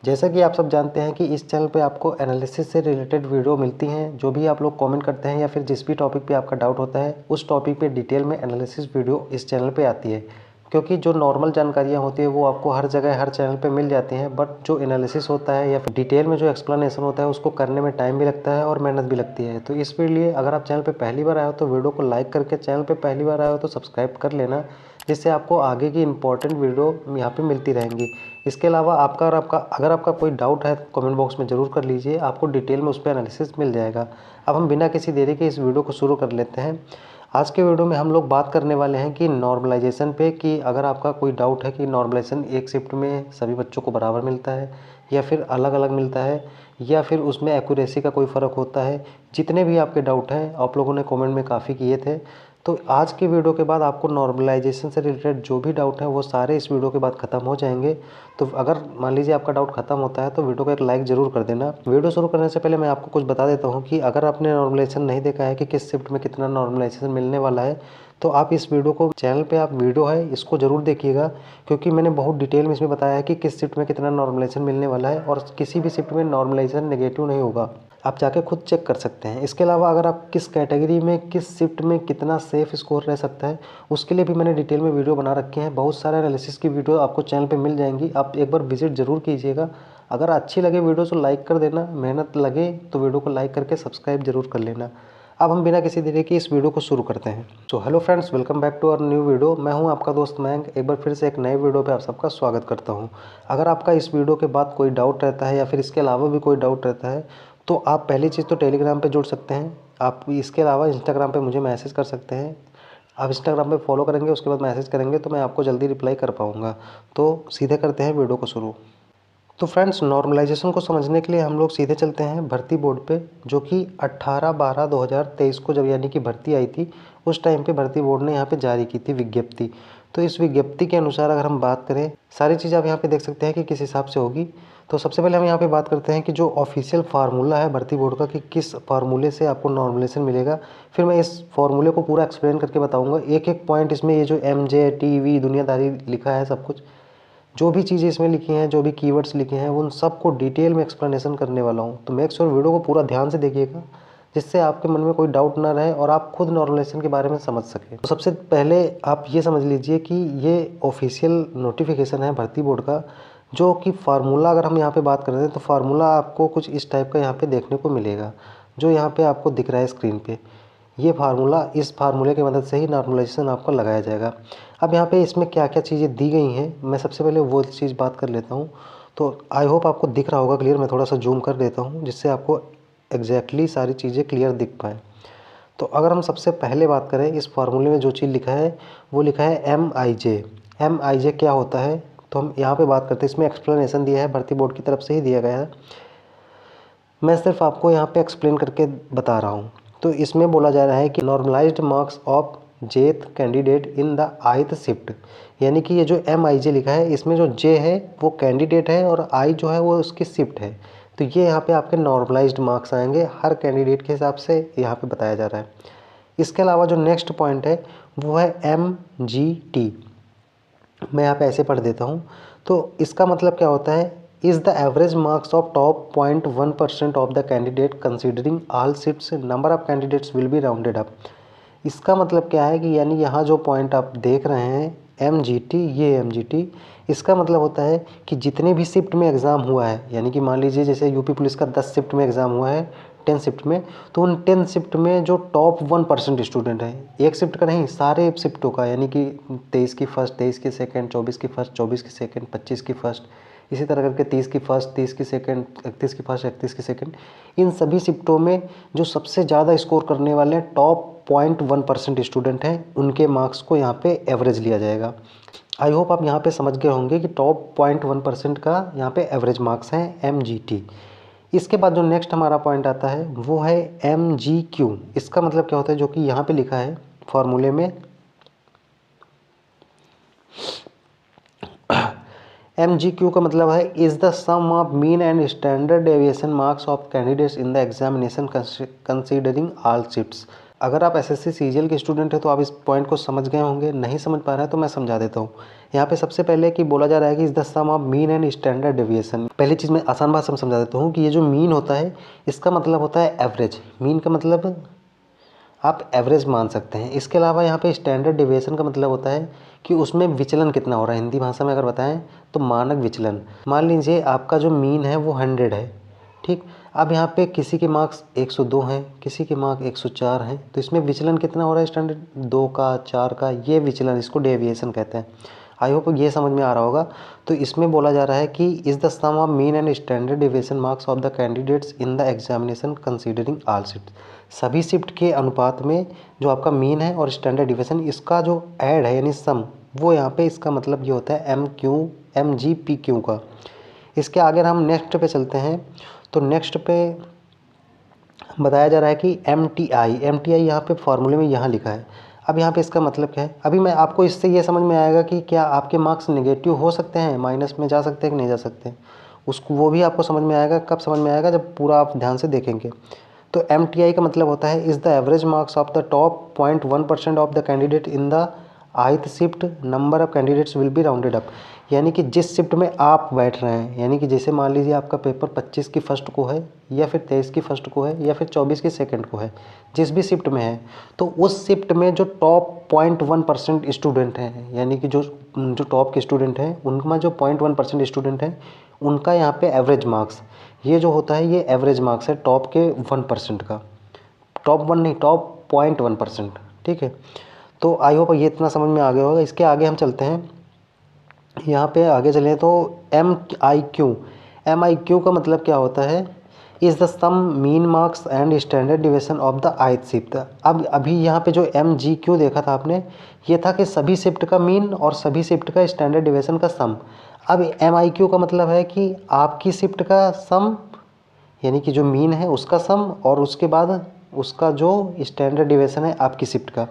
जैसा कि आप सब जानते हैं कि इस चैनल पे आपको एनालिसिस से रिलेटेड वीडियो मिलती हैं। जो भी आप लोग कमेंट करते हैं या फिर जिस भी टॉपिक पे आपका डाउट होता है उस टॉपिक पे डिटेल में एनालिसिस वीडियो इस चैनल पे आती है। क्योंकि जो नॉर्मल जानकारियाँ होती है वो आपको हर जगह हर चैनल पे मिल जाती हैं, बट जो एनालिसिस होता है या फिर डिटेल में जो एक्सप्लेनेशन होता है उसको करने में टाइम भी लगता है और मेहनत भी लगती है। तो इसके लिए अगर आप चैनल पर पहली बार आए हो तो वीडियो को लाइक करके, चैनल पर पहली बार आए हो तो सब्सक्राइब कर लेना, जिससे आपको आगे की इंपॉर्टेंट वीडियो यहाँ पे मिलती रहेंगी। इसके अलावा अगर आपका कोई डाउट है तो कमेंट बॉक्स में ज़रूर कर लीजिए, आपको डिटेल में उस पर एनालिसिस मिल जाएगा। अब हम बिना किसी देरी के इस वीडियो को शुरू कर लेते हैं। आज के वीडियो में हम लोग बात करने वाले हैं कि नॉर्मलाइजेशन पे, कि अगर आपका कोई डाउट है कि नॉर्मलाइजेशन एक शिफ्ट में सभी बच्चों को बराबर मिलता है या फिर अलग अलग मिलता है या फिर उसमें एक्यूरेसी का कोई फ़र्क होता है। जितने भी आपके डाउट हैं आप लोगों ने कमेंट में काफ़ी किए थे, तो आज की वीडियो के बाद आपको नॉर्मलाइजेशन से रिलेटेड जो भी डाउट है वो सारे इस वीडियो के बाद ख़त्म हो जाएंगे। तो अगर मान लीजिए आपका डाउट ख़त्म होता है तो वीडियो को एक लाइक ज़रूर कर देना। वीडियो शुरू करने से पहले मैं आपको कुछ बता देता हूँ कि अगर आपने नॉर्मलाइजेशन नहीं देखा है कि किस शिफ्ट में कितना नॉर्मलाइजेशन मिलने वाला है, तो आप इस वीडियो को चैनल पे आप वीडियो है इसको ज़रूर देखिएगा, क्योंकि मैंने बहुत डिटेल में इसमें बताया है कि किस शिफ्ट में कितना नॉर्मलाइजेशन मिलने वाला है और किसी भी शिफ्ट में नॉर्मलाइजेशन नेगेटिव नहीं होगा। आप जाके खुद चेक कर सकते हैं। इसके अलावा अगर आप किस कैटेगरी में किस शिफ्ट में कितना सेफ स्कोर रह सकता है उसके लिए भी मैंने डिटेल में वीडियो बना रखे हैं। बहुत सारे एनालिसिस की वीडियो आपको चैनल पे मिल जाएंगी, आप एक बार विजिट ज़रूर कीजिएगा। अगर अच्छी लगे वीडियो तो लाइक कर देना, मेहनत लगे तो वीडियो को लाइक करके सब्सक्राइब जरूर कर लेना। अब हम बिना किसी देरी के इस वीडियो को शुरू करते हैं। तो hello friends, welcome back to our new video. मैं हूं आपका दोस्त मयंक, एक बार फिर से एक नए वीडियो पे आप सबका स्वागत करता हूं। अगर आपका इस वीडियो के बाद कोई डाउट रहता है या फिर इसके अलावा भी कोई डाउट रहता है तो आप पहली चीज़ तो टेलीग्राम पे जुड़ सकते हैं। आप इसके अलावा इंस्टाग्राम पे मुझे मैसेज कर सकते हैं। आप इंस्टाग्राम पे फॉलो करेंगे उसके बाद मैसेज करेंगे तो मैं आपको जल्दी रिप्लाई कर पाऊँगा। तो सीधे करते हैं वीडियो को शुरू। तो फ्रेंड्स, नॉर्मलाइजेशन को समझने के लिए हम लोग सीधे चलते हैं भर्ती बोर्ड पे, जो कि 18/12/2023 को जब यानी कि भर्ती आई थी उस टाइम पे भर्ती बोर्ड ने यहाँ पे जारी की थी विज्ञप्ति। तो इस विज्ञप्ति के अनुसार अगर हम बात करें, सारी चीज़ आप यहाँ पे देख सकते हैं कि किस हिसाब से होगी। तो सबसे पहले हम यहाँ पे बात करते हैं कि जो ऑफिशियल फार्मूला है भर्ती बोर्ड का, कि किस फार्मूले से आपको नॉर्मलाइजेशन मिलेगा। फिर मैं इस फार्मूले को पूरा एक्सप्लेन करके बताऊँगा, एक एक पॉइंट इसमें, ये जो MJTV दुनियादारी लिखा है, सब कुछ जो भी चीज़ें इसमें लिखी हैं, जो भी कीवर्ड्स लिखे हैं, उन सबको डिटेल में एक्सप्लेनेशन करने वाला हूँ। तो मेक श्योर वीडियो को पूरा ध्यान से देखिएगा, जिससे आपके मन में कोई डाउट ना रहे और आप खुद नॉर्मलाइजेशन के बारे में समझ सकें। तो सबसे पहले आप ये समझ लीजिए कि ये ऑफिशियल नोटिफिकेशन है भर्ती बोर्ड का, जो कि फार्मूला अगर हम यहाँ पे बात करते हैं तो फार्मूला आपको कुछ इस टाइप का यहाँ पे देखने को मिलेगा, जो यहाँ पे आपको दिख रहा है स्क्रीन पे। ये फार्मूला, इस फार्मूले की मदद से ही नॉर्मलाइजेशन आपको लगाया जाएगा। अब यहाँ पे इसमें क्या क्या चीज़ें दी गई हैं, मैं सबसे पहले वो चीज़ बात कर लेता हूँ। तो आई होप आपको दिख रहा होगा क्लियर। मैं थोड़ा सा जूम कर देता हूँ जिससे आपको एग्जैक्टली सारी चीज़ें क्लियर दिख पाएँ। तो अगर हम सबसे पहले बात करें, इस फार्मूले में जो चीज़ लिखा है वो लिखा है MIJ। MIJ क्या होता है तो हम यहाँ पे बात करते हैं। इसमें एक्सप्लेनेशन दिया है, भर्ती बोर्ड की तरफ से ही दिया गया है, मैं सिर्फ आपको यहाँ पे एक्सप्लेन करके बता रहा हूँ। तो इसमें बोला जा रहा है कि नॉर्मलाइज्ड मार्क्स ऑफ जेथ candidate in the ith shift, यानी कि ये जो MIJ लिखा है इसमें जो J है वो कैंडिडेट है और I जो है वो उसकी शिफ्ट है। तो ये यहाँ पे आपके नॉर्मलाइज्ड मार्क्स आएंगे हर कैंडिडेट के हिसाब से, यहाँ पे बताया जा रहा है। इसके अलावा जो नेक्स्ट पॉइंट है वो है MGT। मैं यहाँ पे ऐसे पढ़ देता हूँ। तो इसका मतलब क्या होता है, is the average marks of top 0.1% of the candidate considering all shifts, number of candidates will be rounded up. इसका मतलब क्या है कि यानी यहाँ जो पॉइंट आप देख रहे हैं MGT, ये MGT, इसका मतलब होता है कि जितने भी शिफ्ट में एग्ज़ाम हुआ है, यानी कि मान लीजिए जैसे यूपी पुलिस का 10 शिफ्ट में एग्ज़ाम हुआ है, 10 शिफ्ट में, तो उन 10 शिफ्ट में जो टॉप 1% स्टूडेंट हैं, एक शिफ्ट का नहीं सारे शिफ्टों का, यानी कि 23 की फर्स्ट, 23 की सेकंड, 24 की फर्स्ट, 24 की सेकंड, 25 की फर्स्ट, इसी तरह करके 30 की फर्स्ट, 30 की सेकंड, 31 की फर्स्ट, 31 की सेकंड, इन सभी शिफ्टों में जो सबसे ज़्यादा स्कोर करने वाले टॉप 0.1% स्टूडेंट हैं उनके मार्क्स को यहाँ पे एवरेज लिया जाएगा। आई होप आप यहाँ पे समझ गए होंगे कि टॉप 0.1% का यहाँ पे एवरेज मार्क्स हैं MGT। इसके बाद जो नेक्स्ट हमारा पॉइंट आता है वो है MGQ। इसका मतलब क्या होता है, जो कि यहाँ पे लिखा है फॉर्मूले में, MGQ का मतलब है is the sum of mean and standard deviation marks of candidates in the examination considering all shifts. अगर आप एसएससी सीजीएल के स्टूडेंट हैं तो आप इस पॉइंट को समझ गए होंगे, नहीं समझ पा रहे हैं तो मैं समझा देता हूँ। यहाँ पे सबसे पहले कि बोला जा रहा है कि is the sum of mean and standard deviation. पहली चीज़ मैं आसान भाषा में समझा देता हूँ कि ये जो मीन होता है इसका मतलब होता है एवरेज। मीन का मतलब आप एवरेज मान सकते हैं। इसके अलावा यहाँ पे स्टैंडर्ड डेविएशन का मतलब होता है कि उसमें विचलन कितना हो रहा है। हिंदी भाषा में अगर बताएं तो मानक विचलन। मान लीजिए आपका जो मीन है वो 100 है, ठीक। अब यहाँ पे किसी के मार्क्स 102 हैं, किसी के मार्क्स 104 हैं, तो इसमें विचलन कितना हो रहा है स्टैंडर्ड 2 का 4 का, ये विचलन, इसको डेविएशन कहते हैं। आई होप ये समझ में आ रहा होगा। तो इसमें बोला जा रहा है कि is the sum of mean and standard deviation marks of the candidates in the examination considering all shift. सभी शिफ्ट के अनुपात में जो आपका मीन है और स्टैंडर्ड डेविएशन इसका जो ऐड है यानी सम, वो यहाँ पे इसका मतलब ये होता है MGPQ का। इसके आगे हम नेक्स्ट पे चलते हैं। तो नेक्स्ट पे बताया जा रहा है कि MTI यहाँ पे फॉर्मूले में यहाँ लिखा है। अब यहाँ पे इसका मतलब क्या है, अभी मैं आपको इससे ये समझ में आएगा कि क्या आपके मार्क्स नेगेटिव हो सकते हैं, माइनस में जा सकते हैं कि नहीं जा सकते, उसको वो भी आपको समझ में आएगा। कब समझ में आएगा, जब पूरा आप ध्यान से देखेंगे। तो MTI का मतलब होता है is the average marks of the top 0.1% of the candidate in the ith shift number of candidates will be rounded up. यानी कि जिस शिफ्ट में आप बैठ रहे हैं, यानी कि जैसे मान लीजिए आपका पेपर 25 की फर्स्ट को है या फिर 23 की फर्स्ट को है या फिर 24 की सेकंड को है, जिस भी शिफ्ट में है, तो उस शिफ्ट में जो टॉप 0.1% स्टूडेंट हैं, यानी कि जो टॉप के स्टूडेंट हैं उनका जो 0.1% स्टूडेंट हैं उनका यहाँ पे एवरेज मार्क्स, ये जो होता है ये एवरेज मार्क्स है टॉप के 1% का। टॉप 1 नहीं, टॉप 0.1%, ठीक है। तो आई होप ये इतना समझ में आ गया होगा। इसके आगे हम चलते हैं, यहाँ पे आगे चलें तो MIQ का मतलब क्या होता है, is the sum mean marks and standard deviation of the ith shift. अब अभी यहाँ पे जो MGQ देखा था आपने, ये था कि सभी शिफ्ट का मीन और सभी शिफ्ट का स्टैंडर्ड डिविएशन का सम। अब MIQ का मतलब है कि आपकी शिफ्ट का सम, यानी कि जो मीन है उसका सम, और उसके बाद उसका जो स्टैंडर्ड डिविएशन है आपकी शिफ्ट का,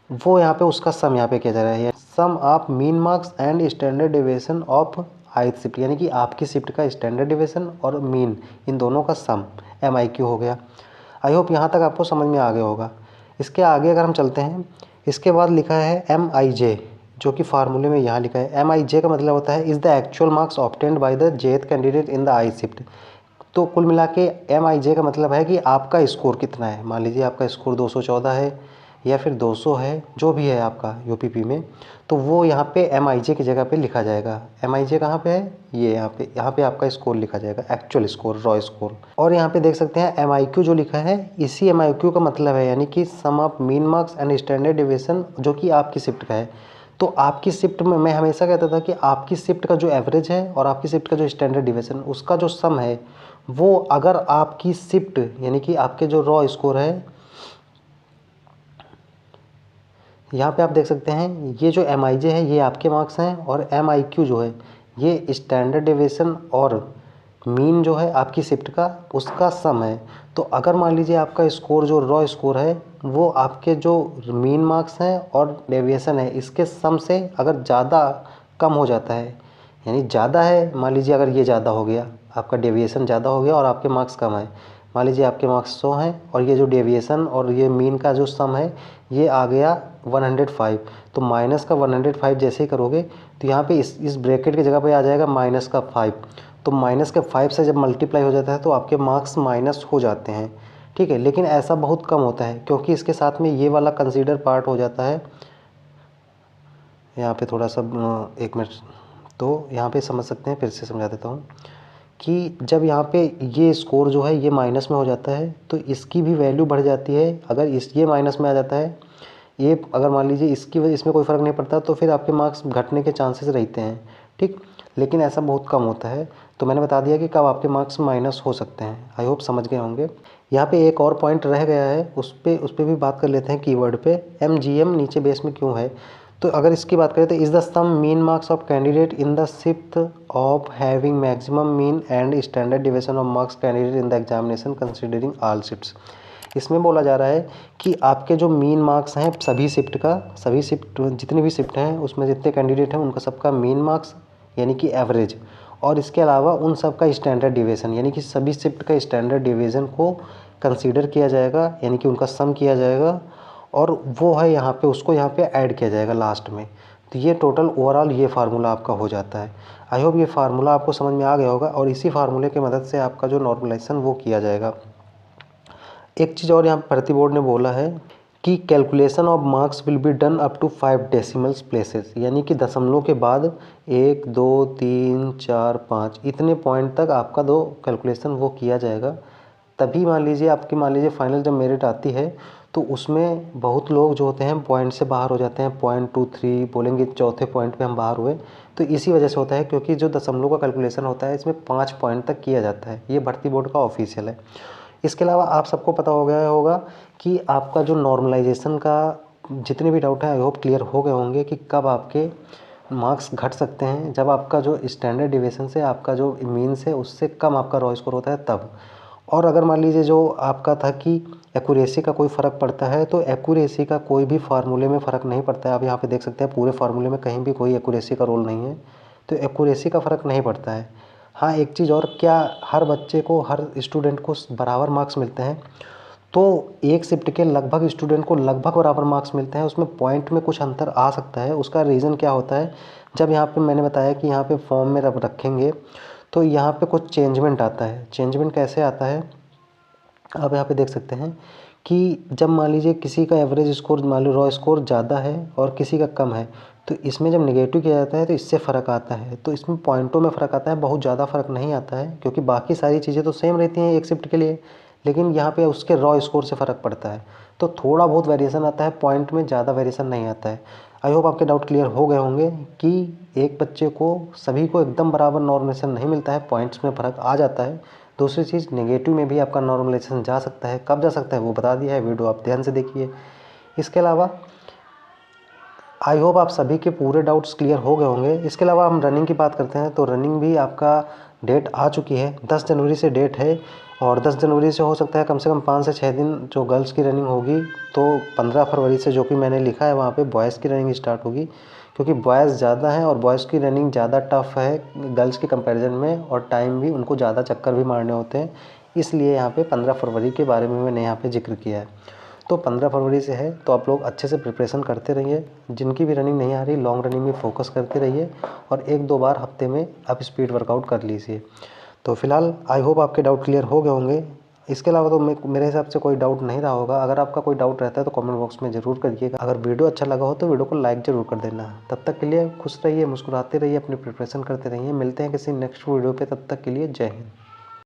वो यहाँ पे उसका सम यहाँ पे किया जा रहा है। Sum of mean marks and standard deviation of ith shift, यानी कि आपकी शिफ्ट का स्टैंडर्ड डिविएशन और मीन, इन दोनों का सम MIQ हो गया। आई होप यहाँ तक आपको समझ में आ गया होगा। इसके आगे अगर हम चलते हैं, इसके बाद लिखा है MIJ, जो कि फार्मूले में यहाँ लिखा है। MIJ का मतलब होता है is the actual marks obtained by the jth candidate in the ith shift. तो कुल मिला के MIJ का मतलब है कि आपका स्कोर कितना है। मान लीजिए आपका स्कोर 214 है या फिर 200 है, जो भी है आपका UPP में, तो वो यहाँ पे MIJ की जगह पे लिखा जाएगा। MIJ कहाँ पे है, ये यहाँ पे आपका स्कोर लिखा जाएगा, एक्चुअल स्कोर, रॉ स्कोर। और यहाँ पे देख सकते हैं MIQ जो लिखा है, इसी MIQ का मतलब है यानी कि sum of mean marks and standard deviation, जो कि आपकी शिफ्ट का है। तो आपकी शिफ्ट में मैं हमेशा कहता था कि आपकी शिफ्ट का जो एवरेज है और आपकी शिफ्ट का जो स्टैंडर्ड डिविएशन, उसका जो सम है, वो अगर आपकी शिफ्ट यानी कि आपके जो रॉ स्कोर है, यहाँ पे आप देख सकते हैं ये जो MIJ है ये आपके मार्क्स हैं, और MIQ जो है ये स्टैंडर्ड डेविएशन और मीन जो है आपकी शिफ्ट का, उसका सम है। तो अगर मान लीजिए आपका स्कोर जो रॉ स्कोर है वो आपके जो मीन मार्क्स हैं और डेविएशन है इसके सम से अगर ज़्यादा कम हो जाता है, यानी ज़्यादा है, मान लीजिए अगर ये ज़्यादा हो गया, आपका डेविएशन ज़्यादा हो गया और आपके मार्क्स कम है, मान लीजिए आपके मार्क्स 100 हैं और ये जो डेविएशन और ये मीन का जो सम है ये आ गया 105, तो माइनस का 105 जैसे ही करोगे तो यहाँ पे इस ब्रैकेट की जगह पे आ जाएगा माइनस का 5। तो माइनस के 5 से जब मल्टीप्लाई हो जाता है तो आपके मार्क्स माइनस हो जाते हैं, ठीक है। लेकिन ऐसा बहुत कम होता है क्योंकि इसके साथ में ये वाला कंसीडर पार्ट हो जाता है। यहाँ पे थोड़ा सा 1 मिनट, तो यहाँ पे समझ सकते हैं, फिर से समझा देता हूँ कि जब यहाँ पे ये स्कोर जो है ये माइनस में हो जाता है तो इसकी भी वैल्यू बढ़ जाती है। अगर ये माइनस में आ जाता है, ये अगर मान लीजिए इसकी वजह, इसमें कोई फ़र्क नहीं पड़ता, तो फिर आपके मार्क्स घटने के चांसेस रहते हैं, ठीक। लेकिन ऐसा बहुत कम होता है। तो मैंने बता दिया कि कब आपके मार्क्स माइनस हो सकते हैं। आई होप समझ गए होंगे। यहाँ पे एक और पॉइंट रह गया है, उस पर भी बात कर लेते हैं कीवर्ड पे। MGM नीचे बेस में क्यों है, तो अगर इसकी बात करें तो is the sum mean marks of candidate in the shift of having maximum mean and standard deviation of marks candidate in the examination considering all shifts. इसमें बोला जा रहा है कि आपके जो मीन मार्क्स हैं सभी शिफ्ट का, जितनी भी शिफ्ट हैं उसमें जितने कैंडिडेट हैं उनका सबका मीन मार्क्स यानी कि एवरेज, और इसके अलावा उन सब का स्टैंडर्ड डिवीज़न, यानी कि सभी शिफ्ट का स्टैंडर्ड डिवीज़न को कंसीडर किया जाएगा, यानी कि उनका सम किया जाएगा और वो है यहाँ पे उसको यहाँ पे ऐड किया जाएगा लास्ट में। तो ये टोटल ओवरऑल ये फार्मूला आपका हो जाता है। आई होप ये फार्मूला आपको समझ में आ गया होगा और इसी फार्मूले की मदद से आपका जो नॉर्मलाइजेशन वो किया जाएगा। एक चीज़ और यहाँ भर्ती बोर्ड ने बोला है कि calculation of marks will be done up to 5 decimals places, यानी कि दशमलव के बाद 1 2 3 4 5 इतने पॉइंट तक आपका दो कैलकुलेशन वो किया जाएगा। तभी मान लीजिए फाइनल जब मेरिट आती है तो उसमें बहुत लोग जो होते हैं पॉइंट से बाहर हो जाते हैं, 0.23 बोलेंगे चौथे पॉइंट पे हम बाहर हुए। तो इसी वजह से होता है क्योंकि जो दशमलव का कैलकुलेशन होता है इसमें 5 पॉइंट तक किया जाता है। ये भर्ती बोर्ड का ऑफिशियल है। इसके अलावा आप सबको पता हो गया होगा कि आपका जो नॉर्मलाइजेशन का जितने भी डाउट है आई होप क्लियर हो गए होंगे कि कब आपके मार्क्स घट सकते हैं, जब आपका जो स्टैंडर्ड डिविएशन से आपका जो मीन्स है उससे कम आपका रॉ स्कोर होता है तब। और अगर मान लीजिए जो आपका था कि एक्यूरेसी का कोई फ़र्क पड़ता है, तो एक्यूरेसी का कोई भी फार्मूले में फ़र्क नहीं पड़ता है। आप यहाँ पे देख सकते हैं पूरे फार्मूले में कहीं भी कोई एक्यूरेसी का रोल नहीं है, तो एक्यूरेसी का फ़र्क नहीं पड़ता है। हाँ, एक चीज़ और, क्या हर बच्चे को हर स्टूडेंट को बराबर मार्क्स मिलते हैं? तो एक शिफ्ट के लगभग स्टूडेंट को लगभग बराबर मार्क्स मिलते हैं, उसमें पॉइंट में कुछ अंतर आ सकता है। उसका रीज़न क्या होता है, जब यहाँ पे मैंने बताया कि यहाँ पे फॉर्म में रब रखेंगे तो यहाँ पे कुछ चेंजमेंट आता है। चेंजमेंट कैसे आता है, आप यहाँ पे देख सकते हैं कि जब मान लीजिए किसी का एवरेज स्कोर मान लो रॉ स्कोर ज़्यादा है और किसी का कम है, तो इसमें जब नेगेटिव किया जाता है तो इससे फ़र्क आता है। तो इसमें पॉइंटों में फ़र्क आता है, बहुत ज़्यादा फ़र्क नहीं आता है क्योंकि बाकी सारी चीज़ें तो सेम रहती हैं एक शिफ्ट के लिए, लेकिन यहाँ पे उसके रॉ स्कोर से फ़र्क पड़ता है। तो थोड़ा बहुत वेरिएशन आता है, पॉइंट में ज़्यादा वेरिएशन नहीं आता है। आई होप आपके डाउट क्लियर हो गए होंगे कि एक बच्चे को सभी को एकदम बराबर नॉर्मलाइजेशन नहीं मिलता है, पॉइंट्स में फ़र्क आ जाता है। दूसरी चीज़, नेगेटिव में भी आपका नॉर्मलाइजेशन जा सकता है, कब जा सकता है वो बता दिया है, वीडियो आप ध्यान से देखिए। इसके अलावा आई होप आप सभी के पूरे डाउट्स क्लियर हो गए होंगे। इसके अलावा हम रनिंग की बात करते हैं तो रनिंग भी आपका डेट आ चुकी है, 10 जनवरी से डेट है और 10 जनवरी से हो सकता है कम से कम 5 से 6 दिन जो गर्ल्स की रनिंग होगी, तो 15 फरवरी से जो कि मैंने लिखा है वहाँ पे बॉयज़ की रनिंग स्टार्ट होगी, क्योंकि बॉयज़ ज़्यादा हैं और बॉयज़ की रनिंग ज़्यादा टफ है गर्ल्स के कंपैरिजन में और टाइम भी उनको ज़्यादा चक्कर भी मारने होते हैं, इसलिए यहाँ पे 15 फरवरी के बारे में मैंने यहाँ पे जिक्र किया है। तो 15 फरवरी से है, तो आप लोग अच्छे से प्रिपरेशन करते रहिए। जिनकी भी रनिंग नहीं आ रही लॉन्ग रनिंग में फ़ोकस करते रहिए और 1-2 बार हफ्ते में आप स्पीड वर्कआउट कर लीजिए। तो फिलहाल आई होप आपके डाउट क्लियर हो गए होंगे। इसके अलावा तो मेरे हिसाब से कोई डाउट नहीं रहा होगा। अगर आपका कोई डाउट रहता है तो कमेंट बॉक्स में ज़रूर करिएगा। अगर वीडियो अच्छा लगा हो तो वीडियो को लाइक ज़रूर कर देना। तब तक के लिए खुश रहिए, मुस्कुराते रहिए, अपनी प्रिपरेशन करते रहिए। मिलते हैं किसी नेक्स्ट वीडियो पे, तब तक के लिए जय हिंद।